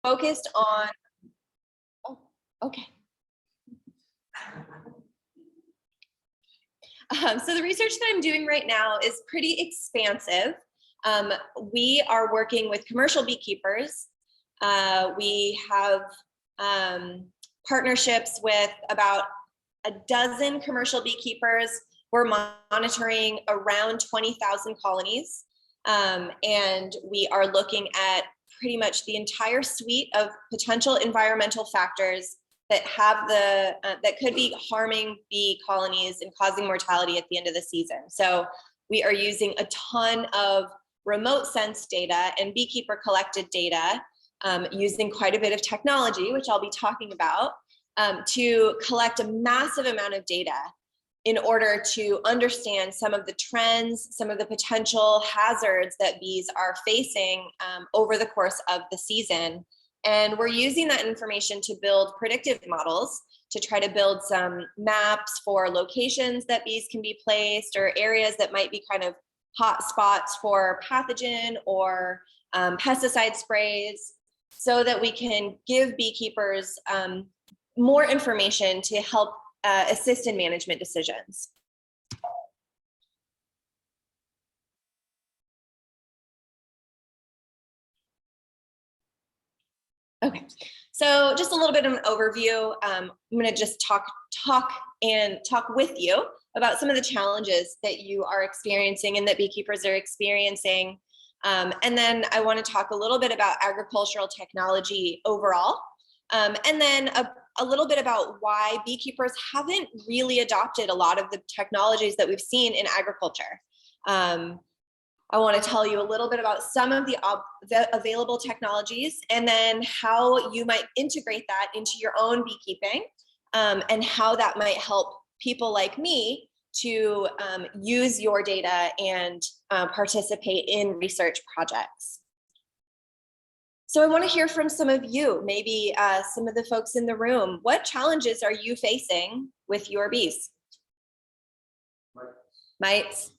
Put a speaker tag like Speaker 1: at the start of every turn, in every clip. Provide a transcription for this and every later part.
Speaker 1: focused on, oh, okay. So the research that I'm doing right now is pretty expansive. We are working with commercial beekeepers. We have partnerships with about a dozen commercial beekeepers. We're monitoring around 20,000 colonies. And we are looking at pretty much the entire suite of potential environmental factors that have that could be harming bee colonies and causing mortality at the end of the season. So we are using a ton of remote sense data and beekeeper collected data, using quite a bit of technology, which I'll be talking about, to collect a massive amount of data in order to understand some of the trends, some of the potential hazards that bees are facing over the course of the season. And we're using that information to build predictive models to try to build some maps for locations that bees can be placed, or areas that might be kind of hot spots for pathogen or pesticide sprays, so that we can give beekeepers more information to help assist in management decisions. Okay, so just a little bit of an overview. I'm going to just talk with you about some of the challenges that you are experiencing and that beekeepers are experiencing. And then I want to talk a little bit about agricultural technology overall. And then a little bit about why beekeepers haven't really adopted a lot of the technologies that we've seen in agriculture. I want to tell you a little bit about some of the available technologies, and then how you might integrate that into your own beekeeping, and how that might help people like me to use your data and participate in research projects. So I want to hear from some of you, maybe some of the folks in the room. What challenges are you facing with your bees? Mites.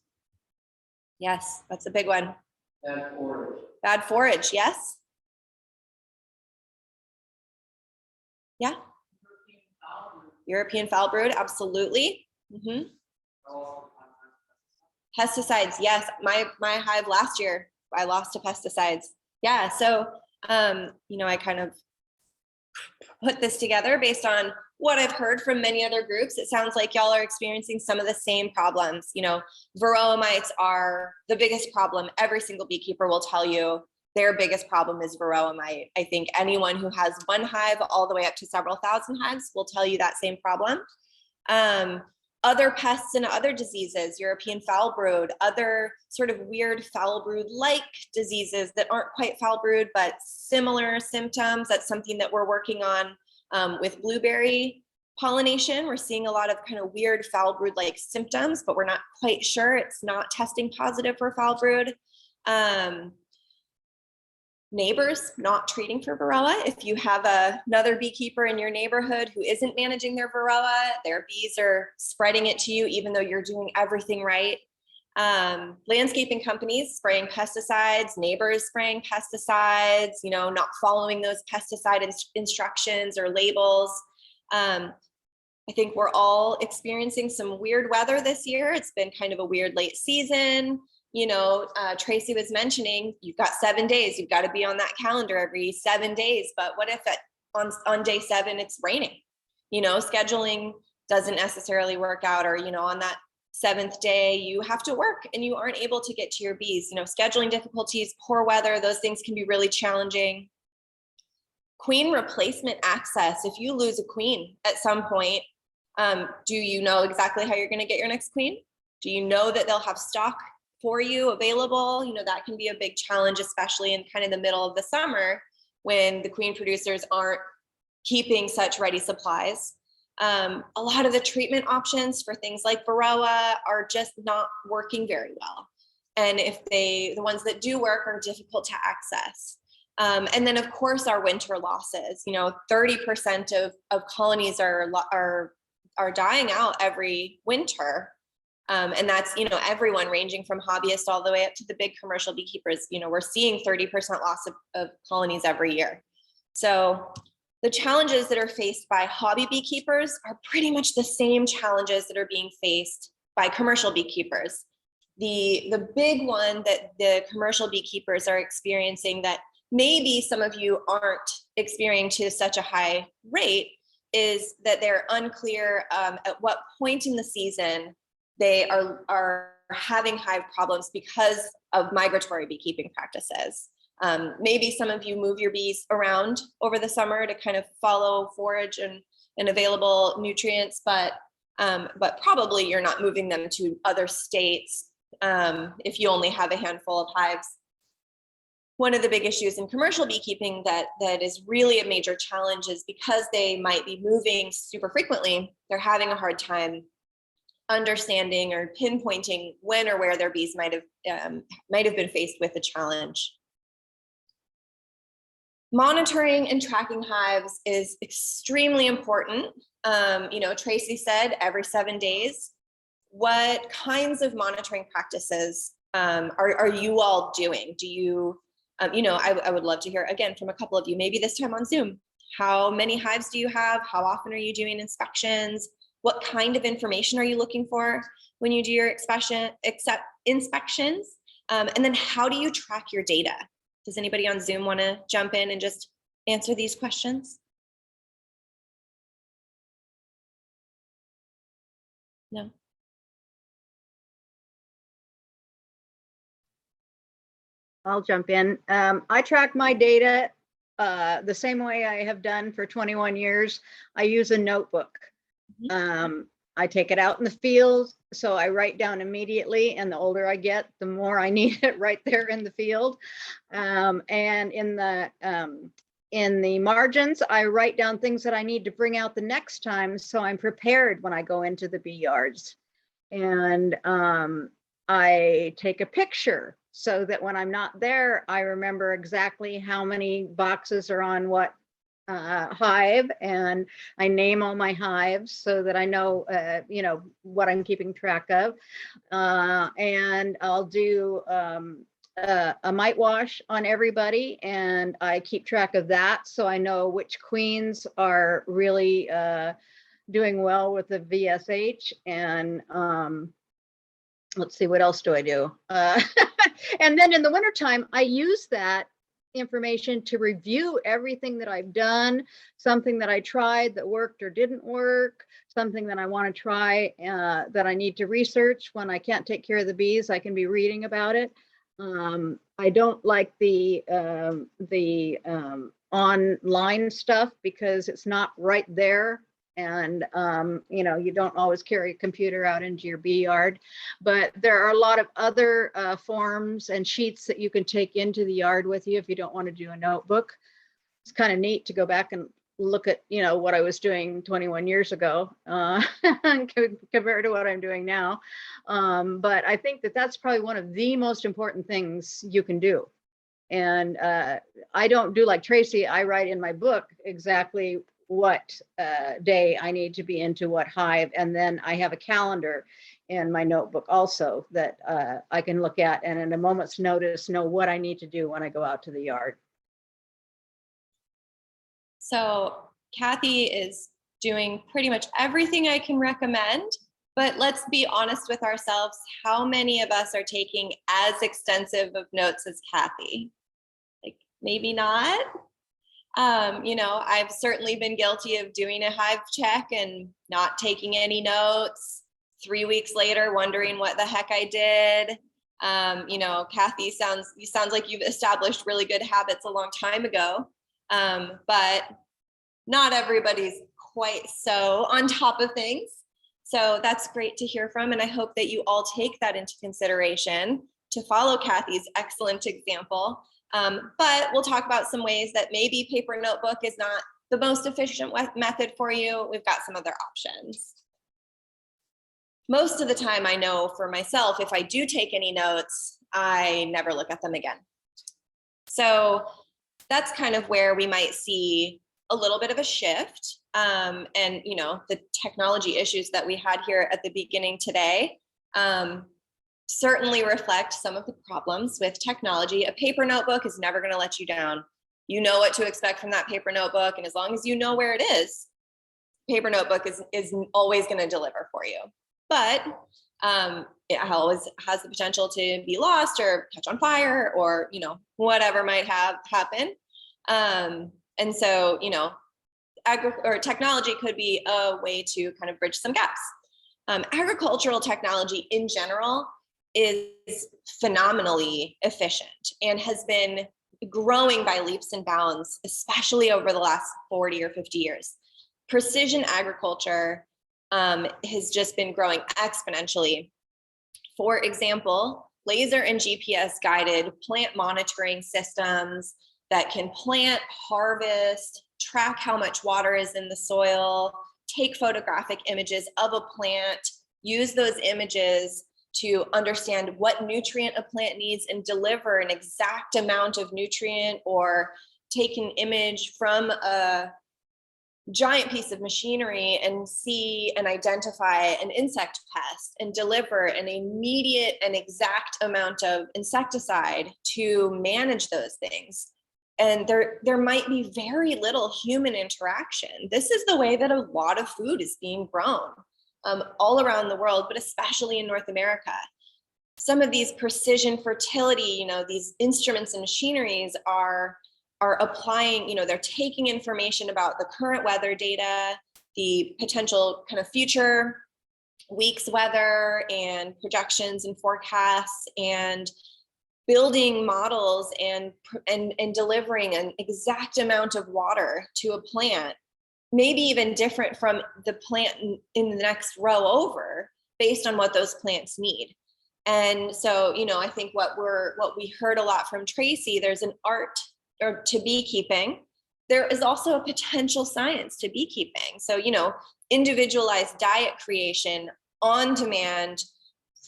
Speaker 1: Yes, that's a big one.
Speaker 2: Bad forage.
Speaker 1: Bad forage, yes. Yeah. European foul brood, absolutely. Mm-hmm. Pesticides, yes. My hive last year, I lost to pesticides. Yeah, so I kind of put this together based on what I've heard from many other groups. It sounds like y'all are experiencing some of the same problems. Varroa mites are the biggest problem. Every single beekeeper will tell you their biggest problem is Varroa mite. I think anyone who has one hive all the way up to several thousand hives will tell you that same problem. Other pests and other diseases, European foul brood, other sort of weird foul brood-like diseases that aren't quite foul brood, but similar symptoms. That's something that we're working on with blueberry pollination. We're seeing a lot of kind of weird foul brood-like symptoms, but we're not quite sure. It's not testing positive for foul brood. Neighbors not treating for Varroa. If you have another beekeeper in your neighborhood who isn't managing their Varroa, their bees are spreading it to you even though you're doing everything right. Landscaping companies spraying pesticides, neighbors spraying pesticides, not following those pesticide instructions or labels. I think we're all experiencing some weird weather this year. It's been kind of a weird late season. Tracy was mentioning, you've got 7 days, you've got to be on that calendar every 7 days. But what if on day 7 it's raining? Scheduling doesn't necessarily work out, or on that 7th day you have to work and you aren't able to get to your bees. Scheduling difficulties, poor weather, those things can be really challenging. Queen replacement access. If you lose a queen at some point, do you know exactly how you're going to get your next queen? Do you know that they'll have stock for you available? That can be a big challenge, especially in kind of the middle of the summer when the queen producers aren't keeping such ready supplies. A lot of the treatment options for things like Varroa are just not working very well. And the ones that do work are difficult to access. And then of course our winter losses, 30% of colonies are dying out every winter. And that's, everyone ranging from hobbyists all the way up to the big commercial beekeepers. We're seeing 30% loss of colonies every year. So the challenges that are faced by hobby beekeepers are pretty much the same challenges that are being faced by commercial beekeepers. The big one that the commercial beekeepers are experiencing that maybe some of you aren't experiencing to such a high rate is that they're unclear at what point in the season they are having hive problems because of migratory beekeeping practices. Maybe some of you move your bees around over the summer to kind of follow forage and available nutrients, but probably you're not moving them to other states if you only have a handful of hives. One of the big issues in commercial beekeeping that is really a major challenge is because they might be moving super frequently, they're having a hard time understanding or pinpointing when or where their bees might have been faced with a challenge. Monitoring and tracking hives is extremely important. Tracy said every 7 days. What kinds of monitoring practices are you all doing? Do you, I would love to hear again from a couple of you, maybe this time on Zoom. How many hives do you have? How often are you doing inspections? What kind of information are you looking for when you do your inspections? And then how do you track your data? Does anybody on Zoom want to jump in and just answer these questions? No.
Speaker 2: I'll jump in. I track my data the same way I have done for 21 years. I use a notebook. I take it out in the field, so I write down immediately, and the older I get, the more I need it right there in the field. And in the margins, I write down things that I need to bring out the next time, so I'm prepared when I go into the bee yards. And I take a picture so that when I'm not there, I remember exactly how many boxes are on what hive, and I name all my hives so that I know, what I'm keeping track of. And I'll do a mite wash on everybody, and I keep track of that so I know which queens are really doing well with the VSH. And let's see, what else do I do? And then in the wintertime, I use that information to review everything that I've done, something that I tried that worked or didn't work, something that I want to try that I need to research. When I can't take care of the bees, I can be reading about it. I don't like the online stuff because it's not right there. And, you don't always carry a computer out into your bee yard, but there are a lot of other forms and sheets that you can take into the yard with you if you don't want to do a notebook. It's kind of neat to go back and look at, what I was doing 21 years ago compared to what I'm doing now. But I think that that's probably one of the most important things you can do. And I don't do like Tracy. I write in my book exactly what day I need to be into what hive. And then I have a calendar in my notebook also that I can look at and in a moment's notice know what I need to do when I go out to the yard.
Speaker 1: So Kathy is doing pretty much everything I can recommend, but let's be honest with ourselves. How many of us are taking as extensive of notes as Kathy? Like maybe not. I've certainly been guilty of doing a hive check and not taking any notes. 3 weeks later, wondering what the heck I did. Kathy, you sounds like you've established really good habits a long time ago, but not everybody's quite so on top of things. So that's great to hear from, and I hope that you all take that into consideration to follow Kathy's excellent example. But we'll talk about some ways that maybe paper notebook is not the most efficient method for you. We've got some other options. Most of the time, I know for myself, if I do take any notes, I never look at them again. So that's kind of where we might see a little bit of a shift. And the technology issues that we had here at the beginning today certainly reflect some of the problems with technology. A paper notebook is never going to let you down. you know what to expect from that paper notebook. And as long as you know where it is, paper notebook is always going to deliver for you. But it always has the potential to be lost or catch on fire or, you know, whatever might have happen. And so, you know, technology could be a way to kind of bridge some gaps. Agricultural technology in general is phenomenally efficient and has been growing by leaps and bounds, especially over the last 40 or 50 years. Precision agriculture has just been growing exponentially. For example, laser and GPS guided plant monitoring systems that can plant, harvest, track how much water is in the soil, take photographic images of a plant, use those images to understand what nutrient a plant needs and deliver an exact amount of nutrient, or take an image from a giant piece of machinery and see and identify an insect pest and deliver an immediate and exact amount of insecticide to manage those things. And there might be very little human interaction. This is the way that a lot of food is being grown all around the world, but especially in North America. Some of these precision fertility, you know, these instruments and machineries are applying, you know, they're taking information about the current weather data, the potential kind of future week's weather and projections and forecasts, and building models and delivering an exact amount of water to a plant, maybe even different from the plant in the next row over, based on what those plants need. And so, you know, I think what we heard a lot from Tracy, there's an art to beekeeping. There is also a potential science to beekeeping. So, you know, individualized diet creation on demand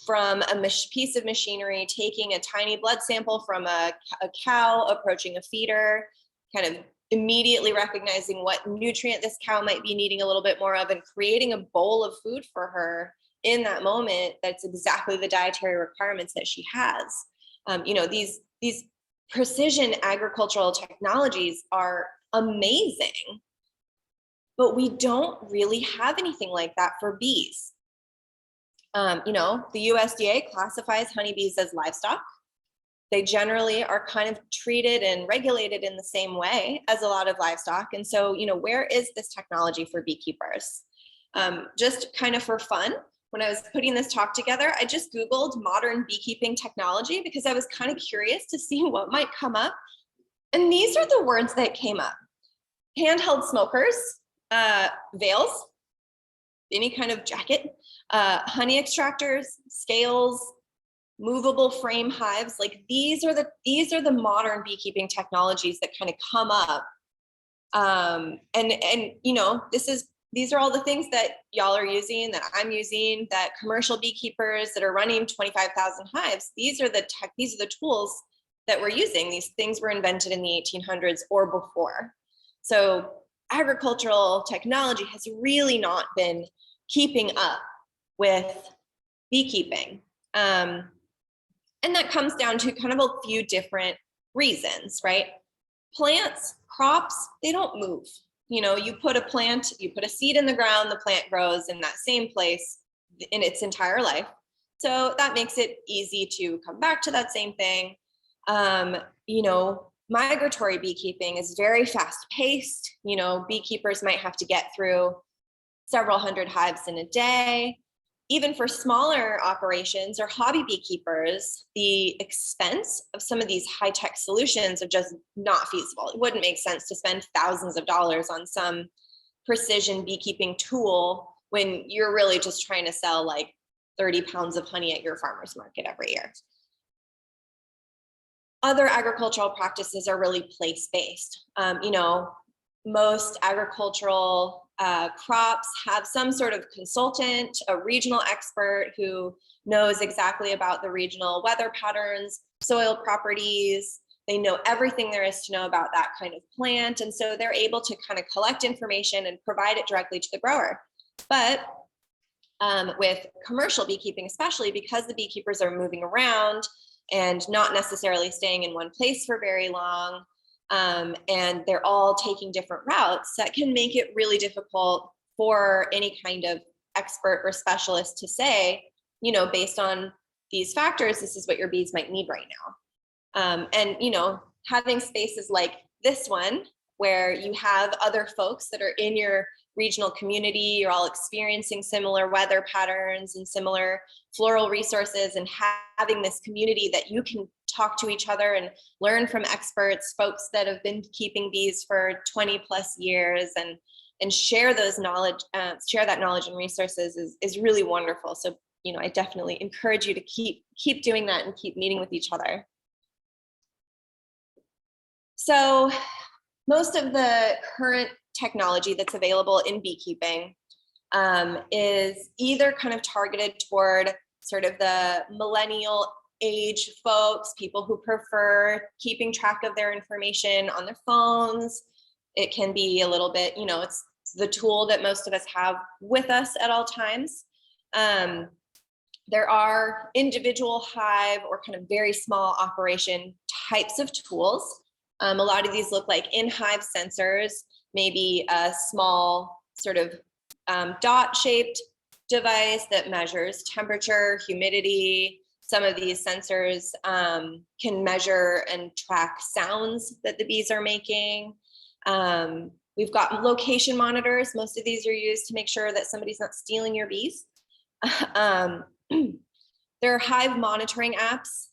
Speaker 1: from a piece of machinery, taking a tiny blood sample from a cow approaching a feeder, kind of immediately recognizing what nutrient this cow might be needing a little bit more of, and creating a bowl of food for her in that moment that's exactly the dietary requirements that she has. You know, these precision agricultural technologies are amazing, but we don't really have anything like that for bees. You know, the USDA classifies honeybees as livestock. They generally are kind of treated and regulated in the same way as a lot of livestock. And so, you know, where is this technology for beekeepers? Just kind of for fun, when I was putting this talk together, I just Googled modern beekeeping technology because I was kind of curious to see what might come up. And these are the words that came up: handheld smokers, veils, any kind of jacket, honey extractors, scales, movable frame hives. Like these are the modern beekeeping technologies that kind of come up. And you know, these are all the things that y'all are using, that I'm using, that commercial beekeepers that are running 25,000 hives, these are the tools that we're using. These things were invented in the 1800s or before. So agricultural technology has really not been keeping up with beekeeping. And that comes down to kind of a few different reasons, right? Plants, crops, they don't move. You know, you put a seed in the ground, the plant grows in that same place in its entire life. So that makes it easy to come back to that same thing. You know, migratory beekeeping is very fast paced. You know, beekeepers might have to get through several hundred hives in a day. Even for smaller operations or hobby beekeepers, the expense of some of these high-tech solutions are just not feasible. It wouldn't make sense to spend thousands of dollars on some precision beekeeping tool when you're really just trying to sell like 30 pounds of honey at your farmer's market every year. Other agricultural practices are really place-based. You know, most agricultural crops have some sort of consultant, a regional expert who knows exactly about the regional weather patterns, soil properties. They know everything there is to know about that kind of plant. And so they're able to kind of collect information and provide it directly to the grower. But with commercial beekeeping, especially because the beekeepers are moving around and not necessarily staying in one place for very long, And they're all taking different routes. That can make it really difficult for any kind of expert or specialist to say, you know, based on these factors, this is what your bees might need right now. And, you know, having spaces like this one, where you have other folks that are in your regional community, you're all experiencing similar weather patterns and similar floral resources, and having this community that you can talk to each other and learn from experts, folks that have been keeping bees for 20 plus years, and share those knowledge, share that knowledge and resources is really wonderful. So, you know, I definitely encourage you to keep doing that and keep meeting with each other. So most of the current technology that's available in beekeeping is either kind of targeted toward sort of the millennial age folks, people who prefer keeping track of their information on their phones. It can be a little bit, you know, it's the tool that most of us have with us at all times. There are individual hive or kind of very small operation types of tools. A lot of these look like in-hive sensors, maybe a small sort of dot-shaped device that measures temperature, humidity. Some of these sensors can measure and track sounds that the bees are making. We've got location monitors. Most of these are used to make sure that somebody's not stealing your bees. There are hive monitoring apps,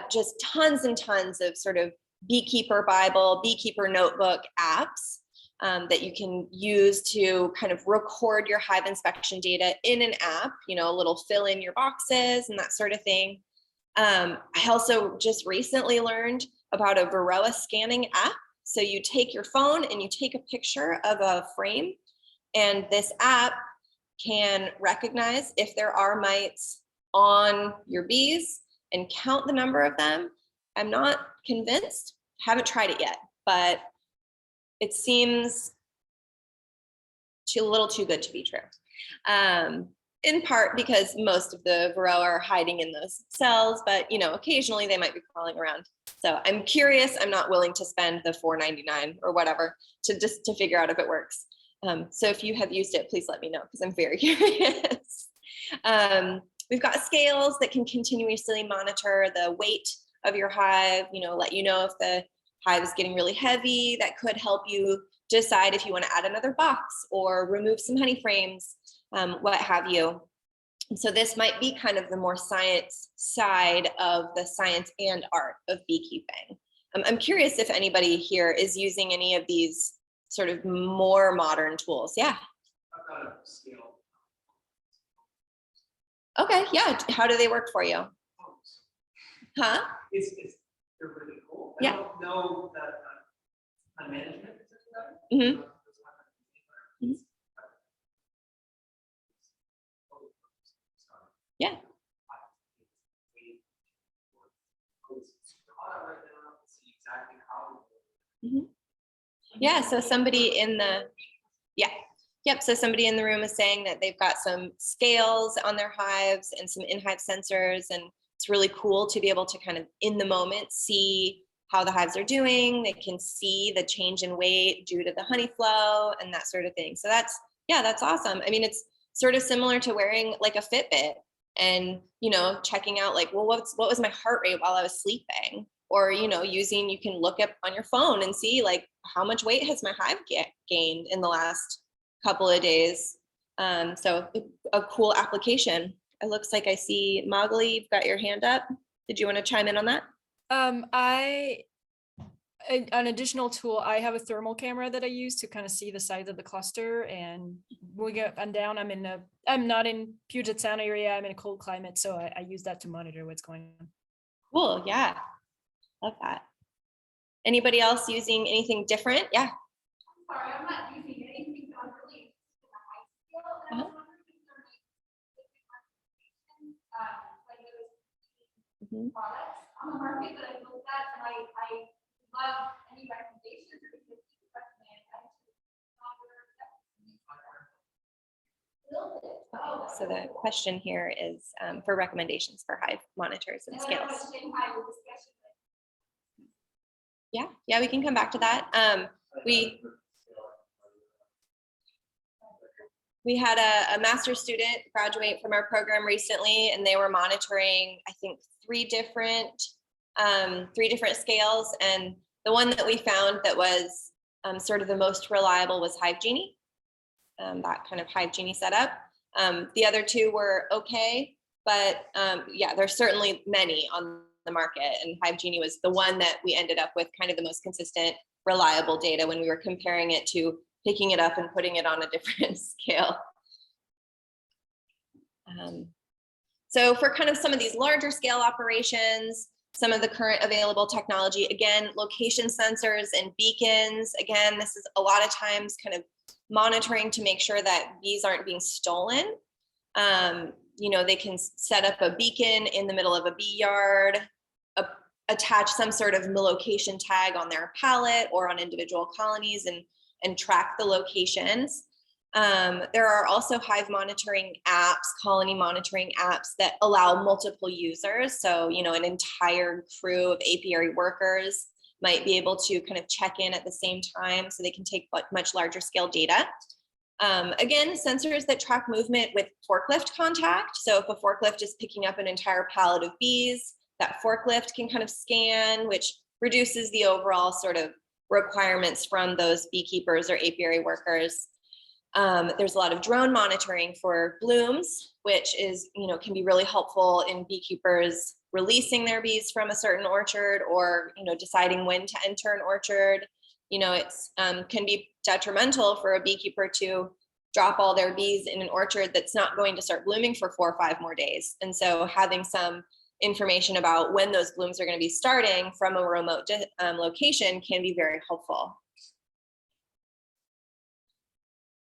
Speaker 1: just tons and tons of sort of beekeeper Bible, beekeeper notebook apps that you can use to kind of record your hive inspection data in an app, you know, a little fill in your boxes and that sort of thing. I also just recently learned about a Varroa scanning app. So you take your phone and you take a picture of a frame, and this app can recognize if there are mites on your bees and count the number of them. I'm not convinced, haven't tried it yet, but it seems a little too good to be true. In part because most of the Varroa are hiding in those cells, but you know, occasionally they might be crawling around. So I'm curious. I'm not willing to spend the $4.99 or whatever to figure out if it works. So if you have used it, please let me know, because I'm very curious. We've got scales that can continuously monitor the weight of your hive, you know, let you know if the hive is getting really heavy. That could help you decide if you want to add another box or remove some honey frames, what have you. So this might be kind of the more science side of the science and art of beekeeping. I'm curious if anybody here is using any of these sort of more modern tools. Yeah.
Speaker 3: I've got a scale.
Speaker 1: Okay, yeah. How do they work for you? Huh?
Speaker 3: They're really cool.
Speaker 1: Yeah.
Speaker 3: I don't know that on management.
Speaker 1: Mm-hmm. Yeah. Mm-hmm. Yeah, so somebody in the, yep, so somebody in the room is saying that they've got some scales on their hives and some in-hive sensors, and it's really cool to be able to kind of in the moment see how the hives are doing. They can see the change in weight due to the honey flow and that sort of thing. So that's awesome. I mean, it's sort of similar to wearing like a Fitbit and, you know, checking out like, well, what was my heart rate while I was sleeping? Or, you know, you can look up on your phone and see like how much weight has my hive gained in the last couple of days. So a cool application. It looks like I see Magali, you've got your hand up. Did you want to chime in on that?
Speaker 4: An additional tool, I have a thermal camera that I use to kind of see the size of the cluster, and I'm down. I'm not in Puget Sound area. I'm in a cold climate, so I use that to monitor what's going on.
Speaker 1: Cool, yeah, love that. Anybody else using anything different? Yeah.
Speaker 5: Sorry, I'm not using anything that I'm really in the high school. And I was wondering if there might be like products on the market that I've looked at, and I love any recommendations or if you recommend.
Speaker 1: So the question here is for recommendations for hive monitors and scales. Yeah, we can come back to that. We had a master's student graduate from our program recently, and they were monitoring, I think, three different scales. And the one that we found that was sort of the most reliable was Hive Genie, that kind of Hive Genie setup. The other two were okay, but yeah, there's certainly many on the market, and Hive Genie was the one that we ended up with kind of the most consistent, reliable data when we were comparing it to picking it up and putting it on a different scale. So for kind of some of these larger scale operations, some of the current available technology, again, location sensors and beacons. Again, this is a lot of times kind of monitoring to make sure that bees aren't being stolen. You know, they can set up a beacon in the middle of a bee yard, attach some sort of location tag on their pallet or on individual colonies and track the locations. There are also hive monitoring apps, colony monitoring apps that allow multiple users. So, you know, an entire crew of apiary workers might be able to kind of check in at the same time so they can take much larger scale data. Again, sensors that track movement with forklift contact. So if a forklift is picking up an entire pallet of bees, that forklift can kind of scan, which reduces the overall sort of requirements from those beekeepers or apiary workers. There's a lot of drone monitoring for blooms, which is, you know, can be really helpful in beekeepers releasing their bees from a certain orchard or, you know, deciding when to enter an orchard. You know, it's can be detrimental for a beekeeper to drop all their bees in an orchard that's not going to start blooming for 4 or 5 more days. And so having some information about when those blooms are going to be starting from a remote location can be very helpful.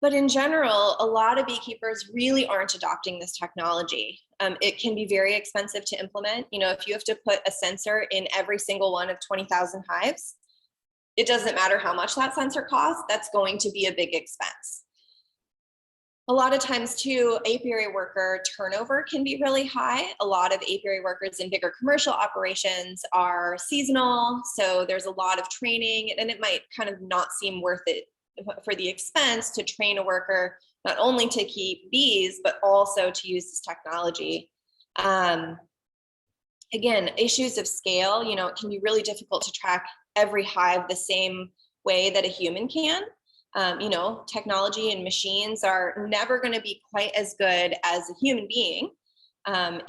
Speaker 1: But in general, a lot of beekeepers really aren't adopting this technology. It can be very expensive to implement. You know, if you have to put a sensor in every single one of 20,000 hives, it doesn't matter how much that sensor costs, that's going to be a big expense. A lot of times too, apiary worker turnover can be really high. A lot of apiary workers in bigger commercial operations are seasonal, so there's a lot of training, and it might kind of not seem worth it for the expense to train a worker, not only to keep bees, but also to use this technology. Again, issues of scale, you know, it can be really difficult to track every hive the same way that a human can. You know, technology and machines are never going to be quite as good as a human being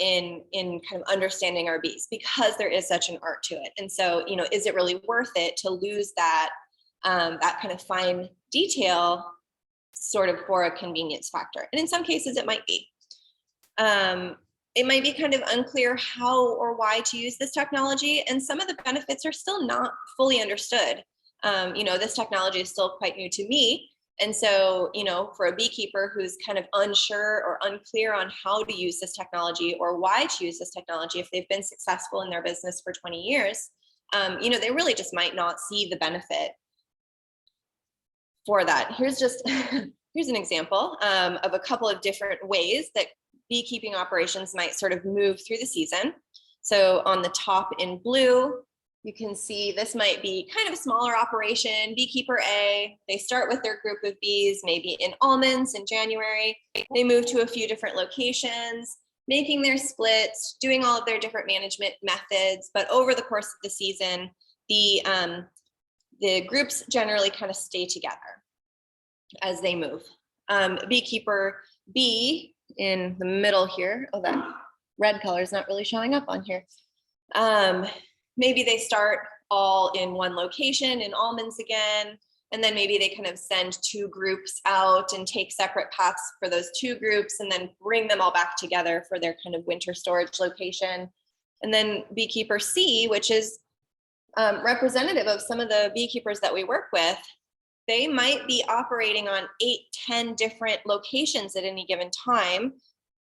Speaker 1: in kind of understanding our bees, because there is such an art to it. And so, you know, is it really worth it to lose that that kind of fine detail sort of for a convenience factor? And in some cases it might be. It might be kind of unclear how or why to use this technology, and some of the benefits are still not fully understood. You know, this technology is still quite new to me. And so, you know, for a beekeeper who's kind of unsure or unclear on how to use this technology or why to use this technology, if they've been successful in their business for 20 years, you know, they really just might not see the benefit for that. Here's just, here's an example of a couple of different ways that beekeeping operations might sort of move through the season. So on the top in blue, you can see this might be kind of a smaller operation, beekeeper A. They start with their group of bees, maybe in almonds in January. They move to a few different locations, making their splits, doing all of their different management methods. But over the course of the season, the groups generally kind of stay together as they move. Beekeeper B in the middle here, oh, that red color is not really showing up on here. Maybe they start all in one location in almonds again, and then maybe they kind of send 2 groups out and take separate paths for those 2 groups and then bring them all back together for their kind of winter storage location. And then beekeeper C, which is representative of some of the beekeepers that we work with, they might be operating on 8, 10 different locations at any given time,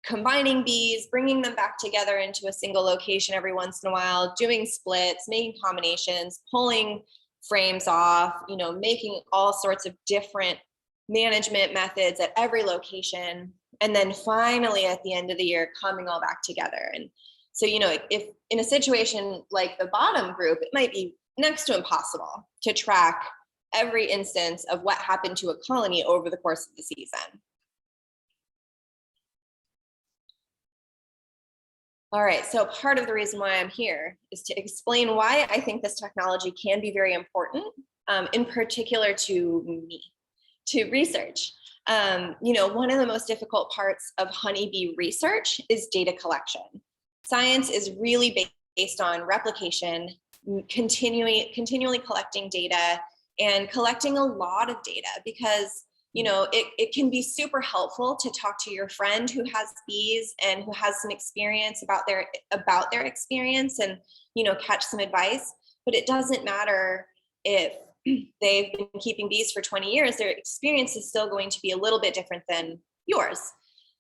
Speaker 1: combining bees, bringing them back together into a single location every once in a while, doing splits, making combinations, pulling frames off, you know, making all sorts of different management methods at every location. And then finally at the end of the year, coming all back together. And So, if in a situation like the bottom group, it might be next to impossible to track every instance of what happened to a colony over the course of the season. All right, so part of the reason why I'm here is to explain why I think this technology can be very important, in particular to me, to research. One of the most difficult parts of honeybee research is data collection. Science is really based on replication, continually collecting data and collecting a lot of data because it can be super helpful to talk to your friend who has bees and who has some experience about their experience and catch some advice. But it doesn't matter if they've been keeping bees for 20 years, their experience is still going to be a little bit different than yours.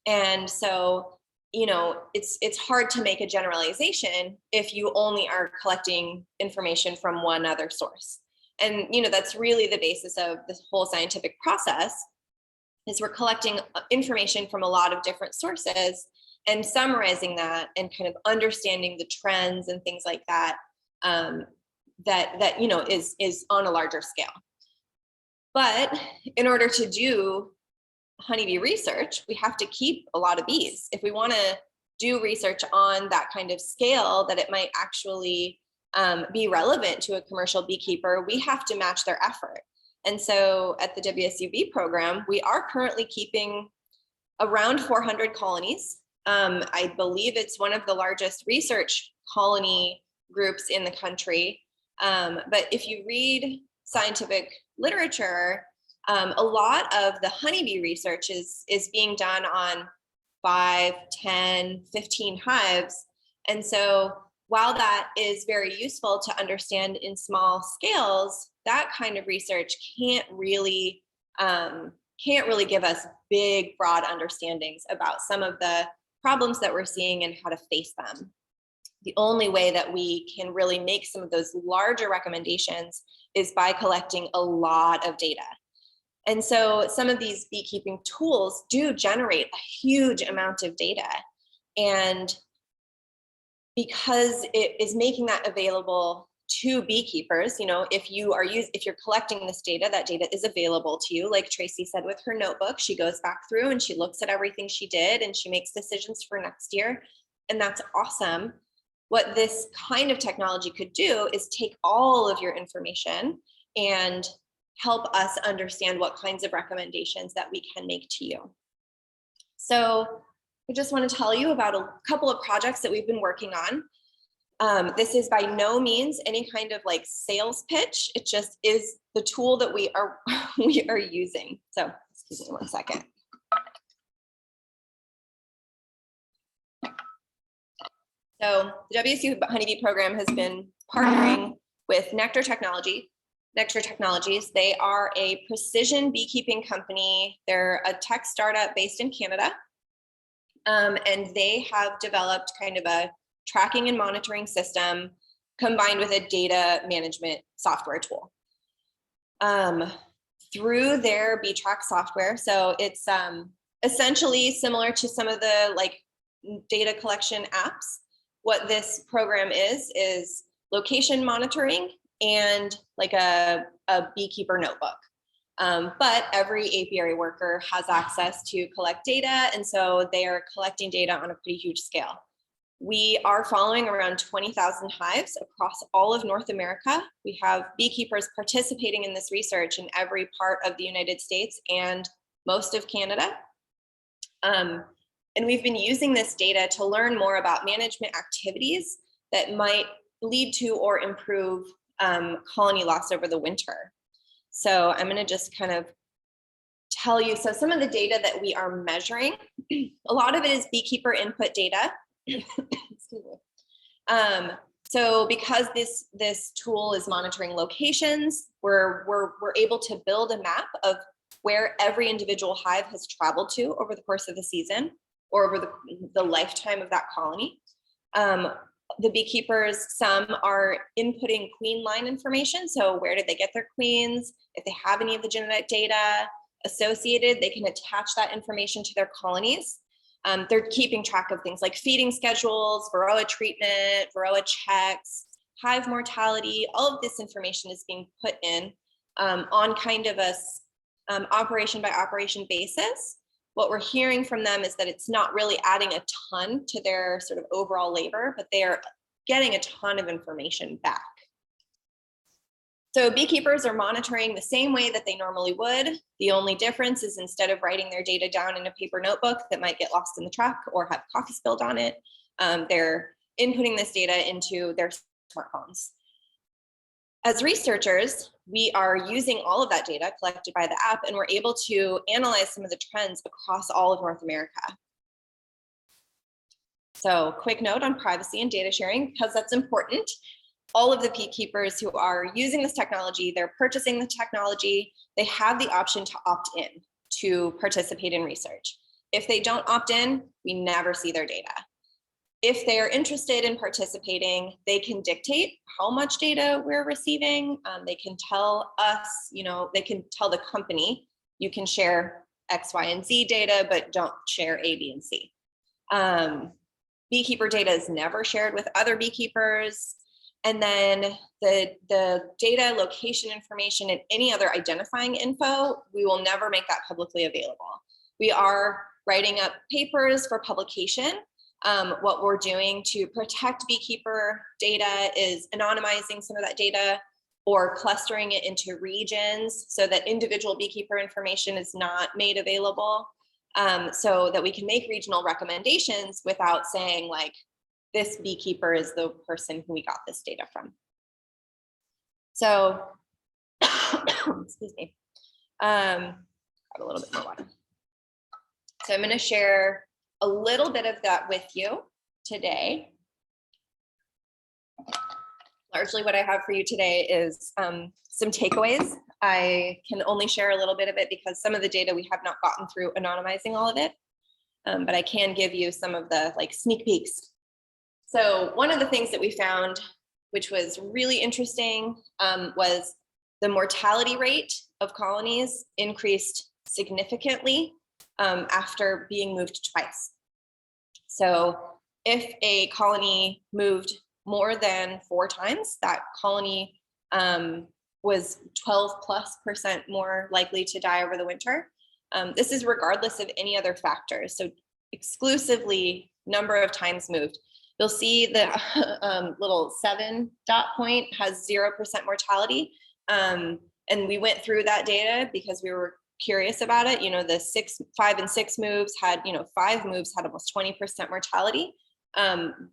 Speaker 1: And so it's hard to make a generalization if you only are collecting information from one other source. And that's really the basis of this whole scientific process, is we're collecting information from a lot of different sources and summarizing that and kind of understanding the trends and things like that, is on a larger scale. But in order to do honeybee research, we have to keep a lot of bees. If we want to do research on that kind of scale that it might actually be relevant to a commercial beekeeper, we have to match their effort. And so at the WSUB program, we are currently keeping around 400 colonies. I believe it's one of the largest research colony groups in the country. But if you read scientific literature, a lot of the honeybee research is being done on 5, 10, 15 hives. And so while that is very useful to understand in small scales, that kind of research can't really give us big, broad understandings about some of the problems that we're seeing and how to face them. The only way that we can really make some of those larger recommendations is by collecting a lot of data. And so some of these beekeeping tools do generate a huge amount of data. And because it is making that available to beekeepers, if you're collecting this data, that data is available to you. Like Tracy said with her notebook, she goes back through and she looks at everything she did and she makes decisions for next year. And that's awesome. What this kind of technology could do is take all of your information and help us understand what kinds of recommendations that we can make to you. So I just want to tell you about a couple of projects that we've been working on. This is by no means any kind of like sales pitch. It just is the tool that we are using. So excuse me one second. So the WSU Honeybee program has been partnering with Nectar Technologies. They are a precision beekeeping company. They're a tech startup based in Canada. And they have developed kind of a tracking and monitoring system combined with a data management software tool. Through their BeeTrack software, so it's essentially similar to some of the like data collection apps. What this program is location monitoring and like a beekeeper notebook. But every apiary worker has access to collect data, and so they are collecting data on a pretty huge scale. We are following around 20,000 hives across all of North America. We have beekeepers participating in this research in every part of the United States and most of Canada. And we've been using this data to learn more about management activities that might lead to or improve colony loss over the winter. So I'm going to just kind of tell you, so some of the data that we are measuring, a lot of it is beekeeper input data. Excuse me. So because this tool is monitoring locations, we're able to build a map of where every individual hive has traveled to over the course of the season or over the lifetime of that colony. The beekeepers, some are inputting queen line information. So where did they get their queens? If they have any of the genetic data associated, they can attach that information to their colonies. They're keeping track of things like feeding schedules, varroa treatment, varroa checks, hive mortality. All of this information is being put in on kind of a operation by operation basis. What we're hearing from them is that it's not really adding a ton to their sort of overall labor, but they are getting a ton of information back. So beekeepers are monitoring the same way that they normally would. The only difference is instead of writing their data down in a paper notebook that might get lost in the truck or have coffee spilled on it, they're inputting this data into their smartphones. As researchers, we are using all of that data collected by the app, and we're able to analyze some of the trends across all of North America. So quick note on privacy and data sharing, because that's important. All of the beekeepers who are using this technology, they're purchasing the technology, they have the option to opt in to participate in research. If they don't opt in, we never see their data. If they're interested in participating, they can dictate how much data we're receiving. They can tell us, they can tell the company, you can share X, Y, and Z data, but don't share A, B, and C. Beekeeper data is never shared with other beekeepers. And then the data, location information, and any other identifying info, we will never make that publicly available. We are writing up papers for publication. What we're doing to protect beekeeper data is anonymizing some of that data or clustering it into regions so that individual beekeeper information is not made available, so that we can make regional recommendations without saying like, this beekeeper is the person who we got this data from. So, excuse me, grab a little bit more water. So I'm gonna share a little bit of that with you today. Largely what I have for you today is some takeaways. I can only share a little bit of it because some of the data we have not gotten through anonymizing all of it, but I can give you some of the like sneak peeks. So one of the things that we found, which was really interesting, was the mortality rate of colonies increased significantly after being moved twice. So if a colony moved more than 4 times, that colony was 12+% more likely to die over the winter. This is regardless of any other factors. So exclusively number of times moved. You'll see the little 7 dot point has 0% mortality. And we went through that data because we were curious about it. The 5 and 6 moves had, 5 moves had almost 20% mortality.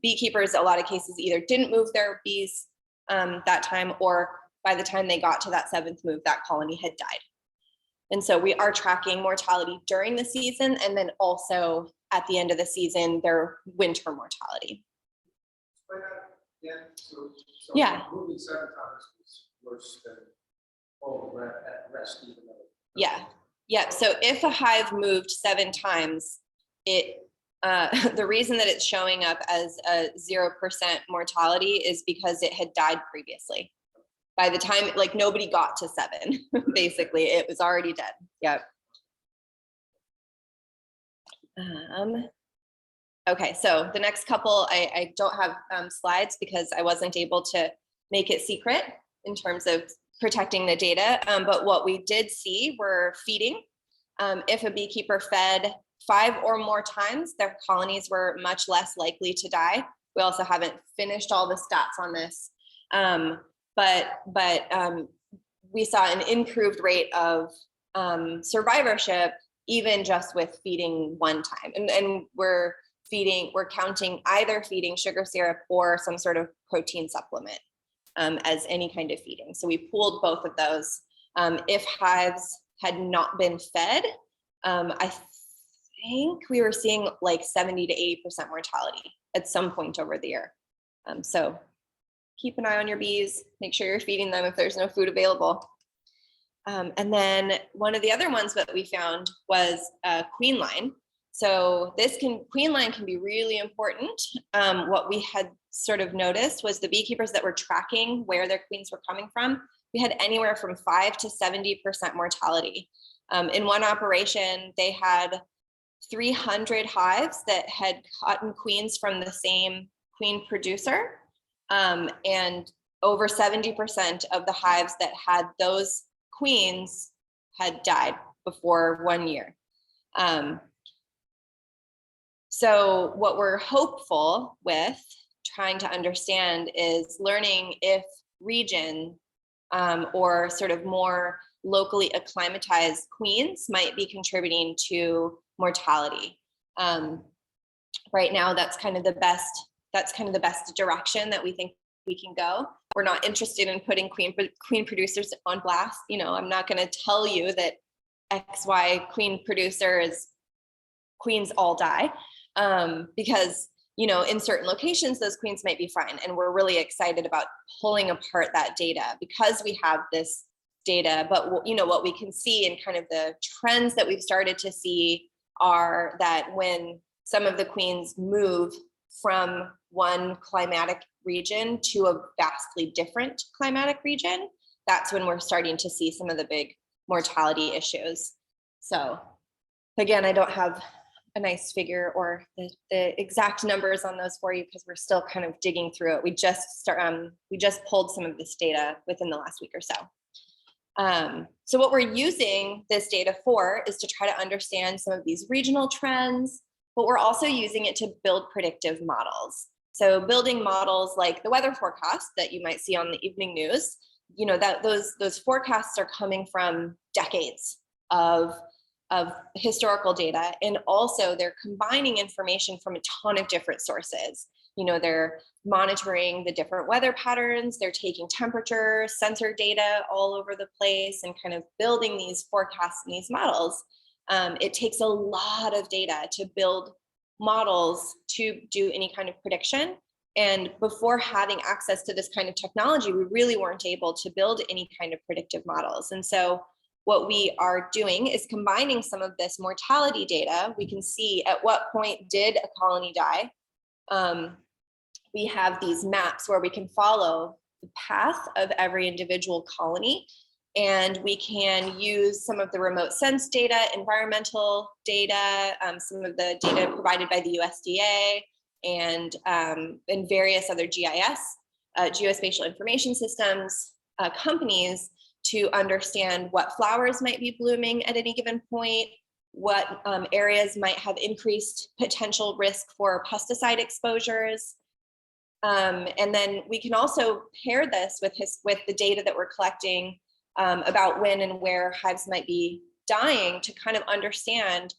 Speaker 1: Beekeepers, a lot of cases, either didn't move their bees that time, or by the time they got to that 7th move, that colony had died. And so we are tracking mortality during the season, and then also at the end of the season, their winter mortality. Yeah.
Speaker 6: Moving 7 times is worse than all at rest, even though.
Speaker 1: Yeah. So if a hive moved 7 times, the reason that it's showing up as a 0% mortality is because it had died previously. By the time, like, nobody got to 7, basically, it was already dead. Yep. Okay, so the next couple, I don't have slides because I wasn't able to make it secret in terms of protecting the data. But what we did see were feeding. If a beekeeper fed 5 or more times, their colonies were much less likely to die. We also haven't finished all the stats on this. But we saw an improved rate of survivorship, even just with feeding 1 time. And we're counting either feeding sugar syrup or some sort of protein supplement as any kind of feeding. So we pooled both of those. If hives had not been fed, I think we were seeing like 70 to 80% mortality at some point over the year. So keep an eye on your bees, make sure you're feeding them if there's no food available. And then one of the other ones that we found was queen line. So queen line can be really important. What we had sort of noticed was the beekeepers that were tracking where their queens were coming from, we had anywhere from 5 to 70% mortality. In one operation, they had 300 hives that had gotten queens from the same queen producer. And over 70% of the hives that had those queens had died before 1 year. So what we're hopeful with trying to understand is learning if region or sort of more locally acclimatized queens might be contributing to mortality. Right now, that's kind of the best direction that we think we can go. We're not interested in putting queen producers on blast. You know, I'm not going to tell you that XY queen producer is queens all die, because, you know, in certain locations, those queens might be fine. And we're really excited about pulling apart that data because we have this data. But, you know, what we can see and kind of the trends that we've started to see are that when some of the queens move from one climatic region to a vastly different climatic region, that's when we're starting to see some of the big mortality issues. So again, I don't have a nice figure or the exact numbers on those for you because we're still kind of digging through it. We just pulled some of this data within the last week or so. So what we're using this data for is to try to understand some of these regional trends, but we're also using it to build predictive models. So building models like the weather forecast that you might see on the evening news, you know, that those forecasts are coming from decades of historical data, and also they're combining information from a ton of different sources. You know, they're monitoring the different weather patterns, they're taking temperature, sensor data all over the place and kind of building these forecasts and these models. It takes a lot of data to build models to do any kind of prediction. And before having access to this kind of technology, we really weren't able to build any kind of predictive models. And so what we are doing is combining some of this mortality data. We can see at what point did a colony die. We have these maps where we can follow the path of every individual colony, and we can use some of the remote sense data, environmental data, some of the data provided by the USDA and various other GIS, geospatial information systems, companies, to understand what flowers might be blooming at any given point, what areas might have increased potential risk for pesticide exposures. And then we can also pair this with the data that we're collecting about when and where hives might be dying to kind of understand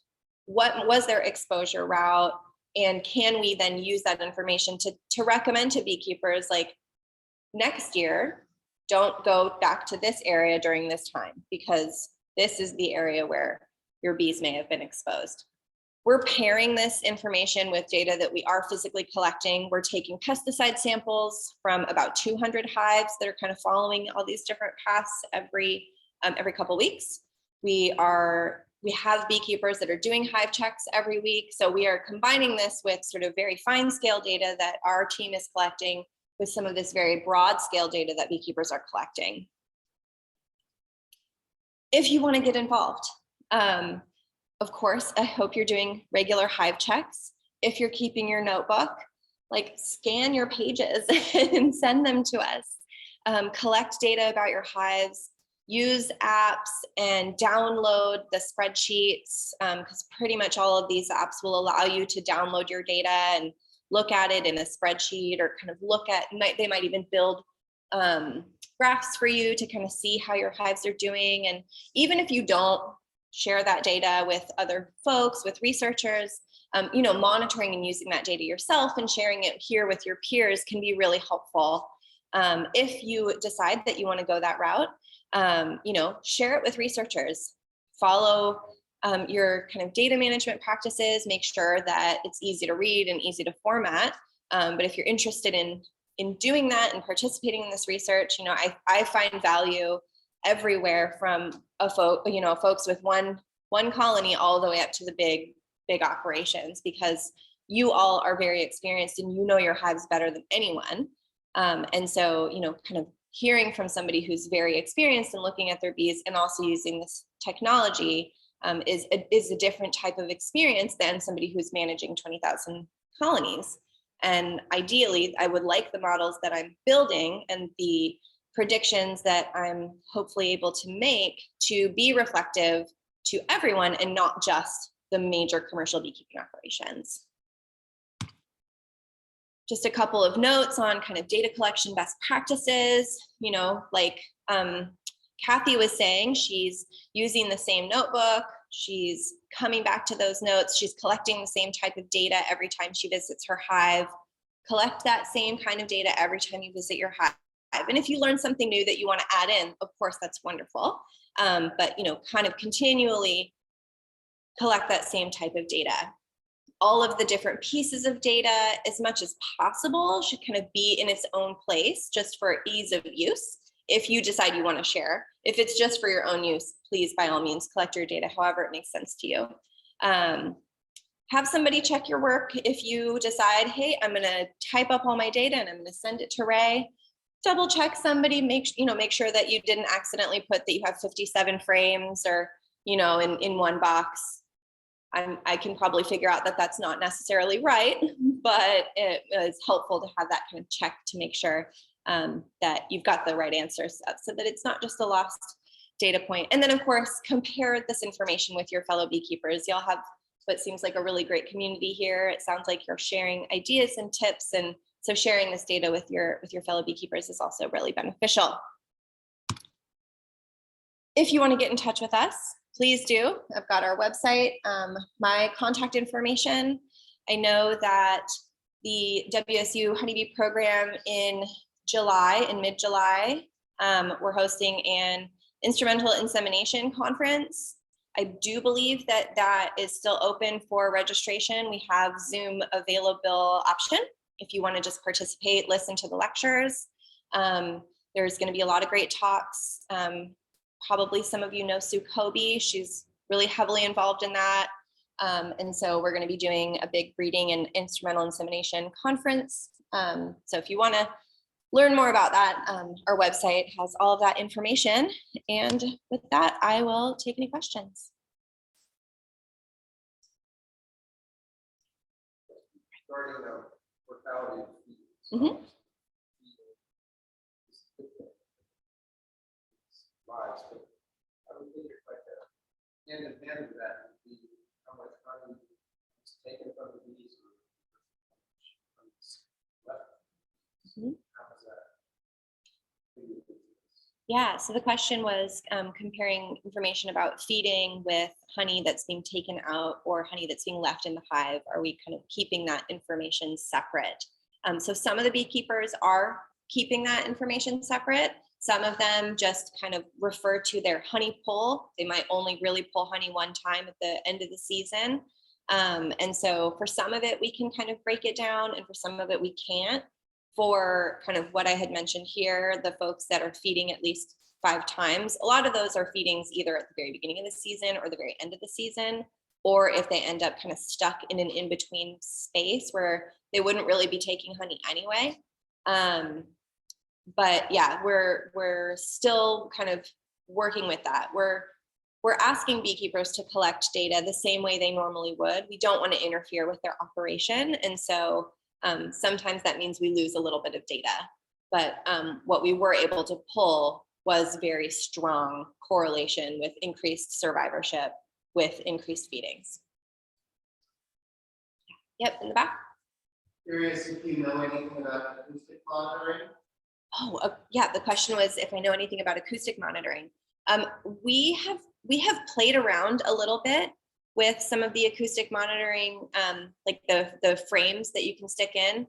Speaker 1: what was their exposure route, and can we then use that information to recommend to beekeepers, like, next year, don't go back to this area during this time because this is the area where your bees may have been exposed. We're pairing this information with data that we are physically collecting. We're taking pesticide samples from about 200 hives that are kind of following all these different paths every couple weeks. We have beekeepers that are doing hive checks every week. So we are combining this with sort of very fine scale data that our team is collecting with some of this very broad scale data that beekeepers are collecting. If you want to get involved, of course, I hope you're doing regular hive checks. If you're keeping your notebook, like, scan your pages and send them to us. Collect data about your hives, use apps and download the spreadsheets, because pretty much all of these apps will allow you to download your data and look at it in a spreadsheet, or kind of look at, they might even build graphs for you to kind of see how your hives are doing. And even if you don't share that data with other folks, with researchers, you know, monitoring and using that data yourself and sharing it here with your peers can be really helpful. If you decide that you want to go that route, you know, share it with researchers, follow your kind of data management practices, make sure that it's easy to read and easy to format. But if you're interested in doing that and participating in this research, you know, I find value everywhere from folks with one colony all the way up to the big operations, because you all are very experienced and you know your hives better than anyone. And so, you know, kind of hearing from somebody who's very experienced and looking at their bees and also using this technology is a different type of experience than somebody who's managing 20,000 colonies. And ideally, I would like the models that I'm building and the predictions that I'm hopefully able to make to be reflective to everyone and not just the major commercial beekeeping operations. Just a couple of notes on kind of data collection best practices, like Kathy was saying, she's using the same notebook, she's coming back to those notes, she's collecting the same type of data every time she visits her hive. Collect that same kind of data every time you visit your hive. And if you learn something new that you want to add in, of course, that's wonderful. But kind of continually collect that same type of data. All of the different pieces of data, as much as possible, should kind of be in its own place just for ease of use. If you decide you want to share, if it's just for your own use, please, by all means, collect your data however it makes sense to you. Have somebody check your work. If you decide, hey, I'm going to type up all my data and I'm going to send it to Ray, double check somebody, make sure that you didn't accidentally put that you have 57 frames or, in one box. I can probably figure out that that's not necessarily right, but it is helpful to have that kind of check to make sure that you've got the right answers so that it's not just a lost data point. And then of course, compare this information with your fellow beekeepers. Y'all have what seems like a really great community here. It sounds like you're sharing ideas and tips, and so sharing this data with your fellow beekeepers is also really beneficial. If you want to get in touch with us, please do. I've got our website, my contact information. I know that the WSU honeybee program in mid-July, we're hosting an instrumental insemination conference. I do believe that that is still open for registration. We have Zoom available option if you want to just participate, listen to the lectures. There's going to be a lot of great talks. Probably some of you know Sue Kobe. She's really heavily involved in that. And so we're going to be doing a big breeding and instrumental insemination conference. So if you want to learn more about that, our website has all of that information. And with that, I will take any questions.
Speaker 6: Regarding mortality of bees.
Speaker 1: Mhm.
Speaker 6: Lives, but I would think it's like a hand in hand with that would be how much honey is taken from the bees or how much is left.
Speaker 1: Mhm.
Speaker 6: How does that?
Speaker 1: Yeah, so the question was comparing information about feeding with honey that's being taken out or honey that's being left in the hive. Are we kind of keeping that information separate? So some of the beekeepers are keeping that information separate. Some of them just kind of refer to their honey pull. They might only really pull honey one time at the end of the season. And so for some of it, we can kind of break it down, and for some of it, we can't. For kind of what I had mentioned here, the folks that are feeding at least 5 times, a lot of those are feedings either at the very beginning of the season or the very end of the season, or if they end up kind of stuck in an in-between space where they wouldn't really be taking honey anyway. But yeah, we're still kind of working with that. We're asking beekeepers to collect data the same way they normally would. We don't want to interfere with their operation, and so sometimes that means we lose a little bit of data. But what we were able to pull was very strong correlation with increased survivorship with increased feedings. Yep, in the back.
Speaker 6: Curious if you know anything about acoustic monitoring?
Speaker 1: Oh, yeah. The question was if I know anything about acoustic monitoring. We have played around a little bit with some of the acoustic monitoring, like the frames that you can stick in.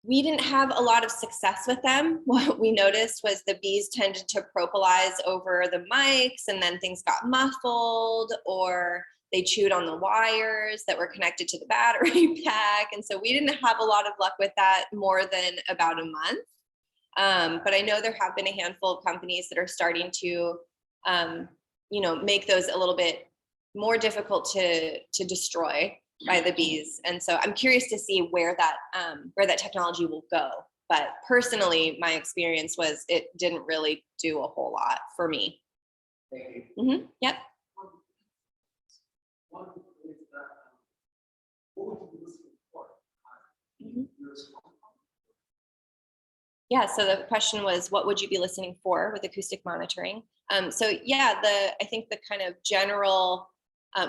Speaker 1: We didn't have a lot of success with them. What we noticed was the bees tended to propolize over the mics, and then things got muffled, or they chewed on the wires that were connected to the battery pack. And so we didn't have a lot of luck with that more than about a month. But I know there have been a handful of companies that are starting to, make those a little bit more difficult to destroy by the bees. And so I'm curious to see where that technology will go. But personally, my experience was it didn't really do a whole lot for me.
Speaker 6: Thank you.
Speaker 1: Yep.
Speaker 3: One is that, what would you be listening for?
Speaker 1: Mhm.
Speaker 3: Your song?
Speaker 1: Yeah, so the question was, what would you be listening for with acoustic monitoring? So yeah, I think the kind of general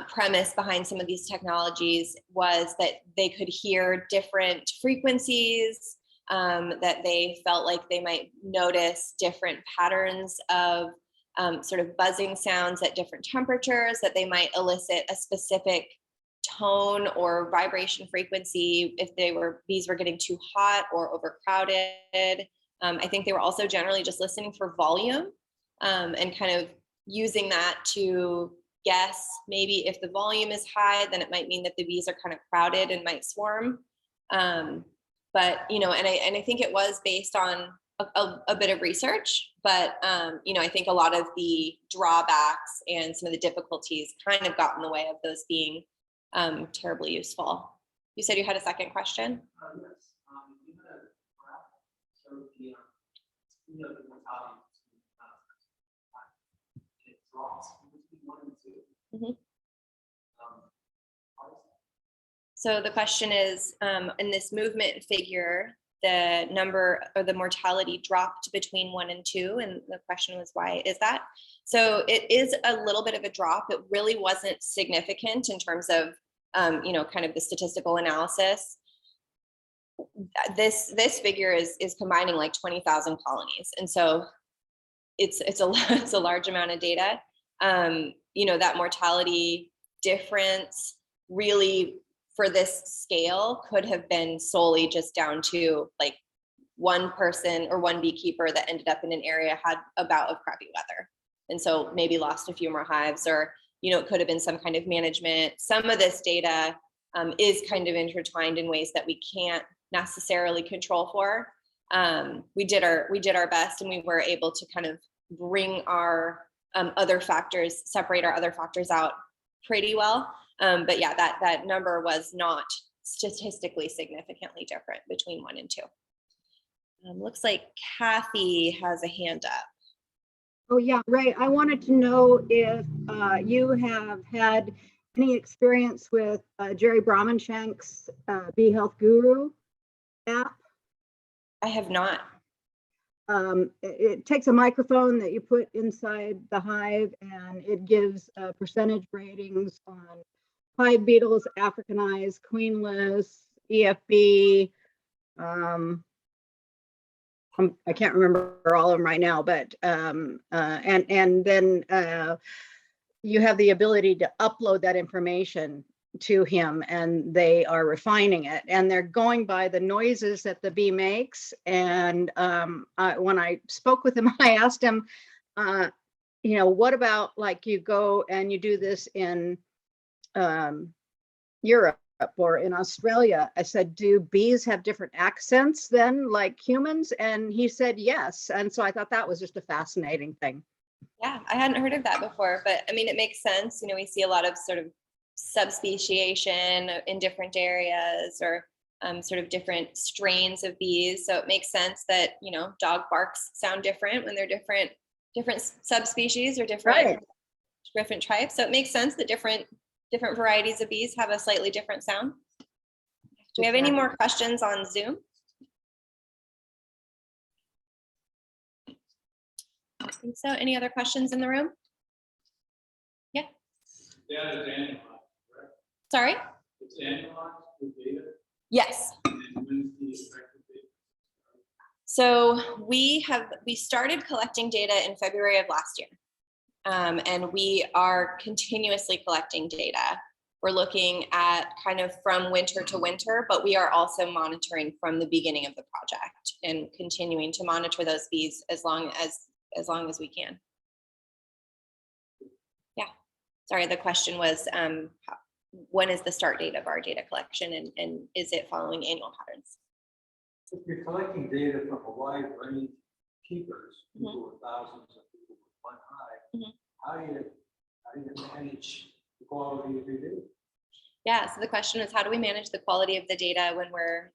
Speaker 1: premise behind some of these technologies was that they could hear different frequencies, that they felt like they might notice different patterns of sort of buzzing sounds at different temperatures, that they might elicit a specific tone or vibration frequency if bees were getting too hot or overcrowded. I think they were also generally just listening for volume, and kind of using that to guess maybe if the volume is high, then it might mean that the bees are kind of crowded and might swarm. But and I think it was based on a bit of research, but I think a lot of the drawbacks and some of the difficulties kind of got in the way of those being terribly useful. You said you had a second question?
Speaker 3: Yes, you had a graph, so the mortality, it drops between 1 and 2.
Speaker 1: Mhm.
Speaker 3: Why is that?
Speaker 1: So the question is, in this movement figure, the number or the mortality dropped between 1 and 2. And the question was, why is that? So it is a little bit of a drop. It really wasn't significant in terms of, kind of the statistical analysis. This figure is combining like 20,000 colonies. And so it's a large amount of data. That mortality difference really for this scale could have been solely just down to like one person or one beekeeper that ended up in an area had a bout of crappy weather. And so maybe lost a few more hives, or, it could have been some kind of management. Some of this data is kind of intertwined in ways that we can't necessarily control for. We did our best, and we were able to kind of bring our other factors, separate our other factors out pretty well. But yeah, that number was not statistically significantly different between 1 and 2. Looks like Kathy has a hand up.
Speaker 2: Oh, yeah, Ray, I wanted to know if you have had any experience with Jerry Brahmanshank's Bee Health Guru app.
Speaker 1: I have not.
Speaker 2: It takes a microphone that you put inside the hive, and it gives percentage ratings on hive beetles, Africanized, queenless, EFB. I can't remember all of them right now, but and then you have the ability to upload that information to him, and they are refining it, and they're going by the noises that the bee makes. And when I spoke with him, I asked him, what about like you go and you do this in Europe or in Australia? I said, do bees have different accents than like humans? And he said yes. And so I thought that was just a fascinating thing.
Speaker 1: Yeah, I hadn't heard of that before, but I mean, it makes sense. We see a lot of sort of subspeciation in different areas, or sort of different strains of bees. So it makes sense that, dog barks sound different when they're different subspecies or different types. So it makes sense that different varieties of bees have a slightly different sound. Do we have any more questions on Zoom? I think so. Any other questions in the room? Yeah.
Speaker 3: Data is annualized, correct?
Speaker 1: Sorry?
Speaker 3: It's annualized with data,
Speaker 1: Yes.
Speaker 3: and when's the effective date?
Speaker 1: So we started collecting data in February of last year. And we are continuously collecting data. We're looking at kind of from winter to winter, but we are also monitoring from the beginning of the project and continuing to monitor those bees as long as we can. Yeah. Sorry, the question was, when is the start date of our data collection, and is it following annual patterns?
Speaker 6: If you're collecting data from a wide range of keepers, people with thousands of people with one hive, how do you manage the quality of your data?
Speaker 1: Yeah, so the question is, how do we manage the quality of the data when we're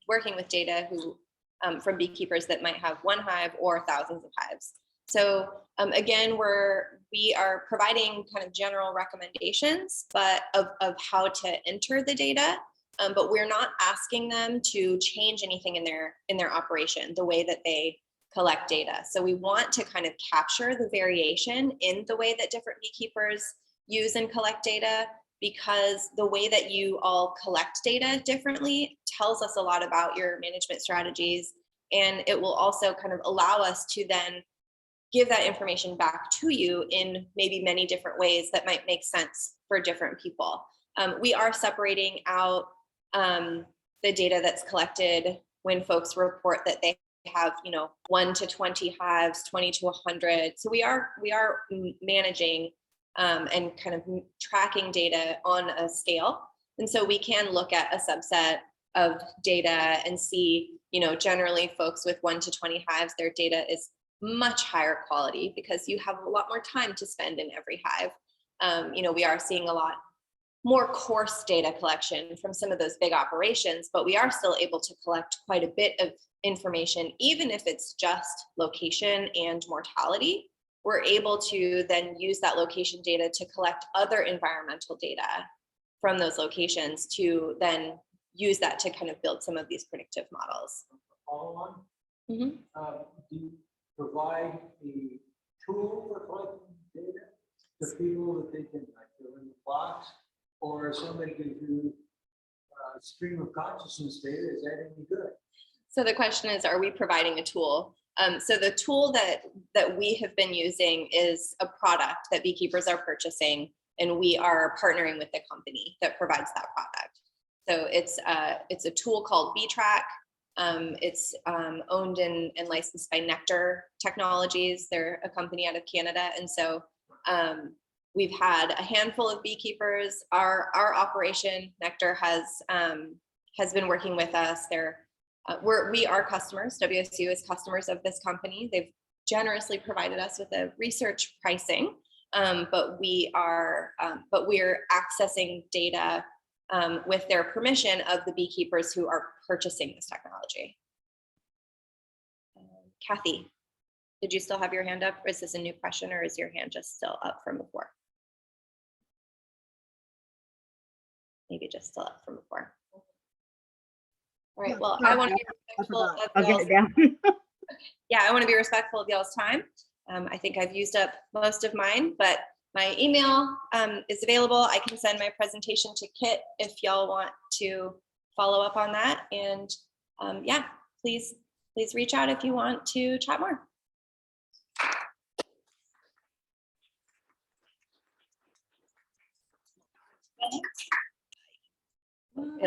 Speaker 1: working with data from beekeepers that might have one hive or thousands of hives? So again, we are providing kind of general recommendations, but of how to enter the data. But we're not asking them to change anything in their operation, the way that they collect data. So we want to kind of capture the variation in the way that different beekeepers use and collect data, because the way that you all collect data differently tells us a lot about your management strategies. And it will also kind of allow us to then give that information back to you in maybe many different ways that might make sense for different people. We are separating out the data that's collected when folks report that they have, 1 to 20 hives, 20 to 100. So we are managing and kind of tracking data on a scale. And so we can look at a subset of data and see, generally folks with 1 to 20 hives, their data is much higher quality because you have a lot more time to spend in every hive. We are seeing a lot more coarse data collection from some of those big operations, but we are still able to collect quite a bit of information, even if it's just location and mortality. We're able to then use that location data to collect other environmental data from those locations to then use that to kind of build some of these predictive models.
Speaker 6: Follow on,
Speaker 1: Mhm.
Speaker 6: do you provide a tool for collecting data to people that they can like fill in the box, or somebody can do stream of consciousness data? Is that any good?
Speaker 1: So the question is, are we providing a tool? So the tool that we have been using is a product that beekeepers are purchasing, and we are partnering with the company that provides that product. So it's a tool called BeeTrack. It's owned and licensed by Nectar Technologies. They're a company out of Canada. And so we've had a handful of beekeepers. Our operation, Nectar, has been working with us. We are customers. WSU is customers of this company. They've generously provided us with a research pricing, but we're accessing data with their permission of the beekeepers who are purchasing this technology. Kathy, did you still have your hand up? Or is this a new question, or is your hand just still up from before? Maybe just still up from before. All right, well, I want to be respectful of
Speaker 2: I'll get it down.
Speaker 1: yeah, I want to be respectful of y'all's time. I think I've used up most of mine, but my email is available. I can send my presentation to Kit if y'all want to follow up on that. And yeah, please reach out if you want to chat more. It'll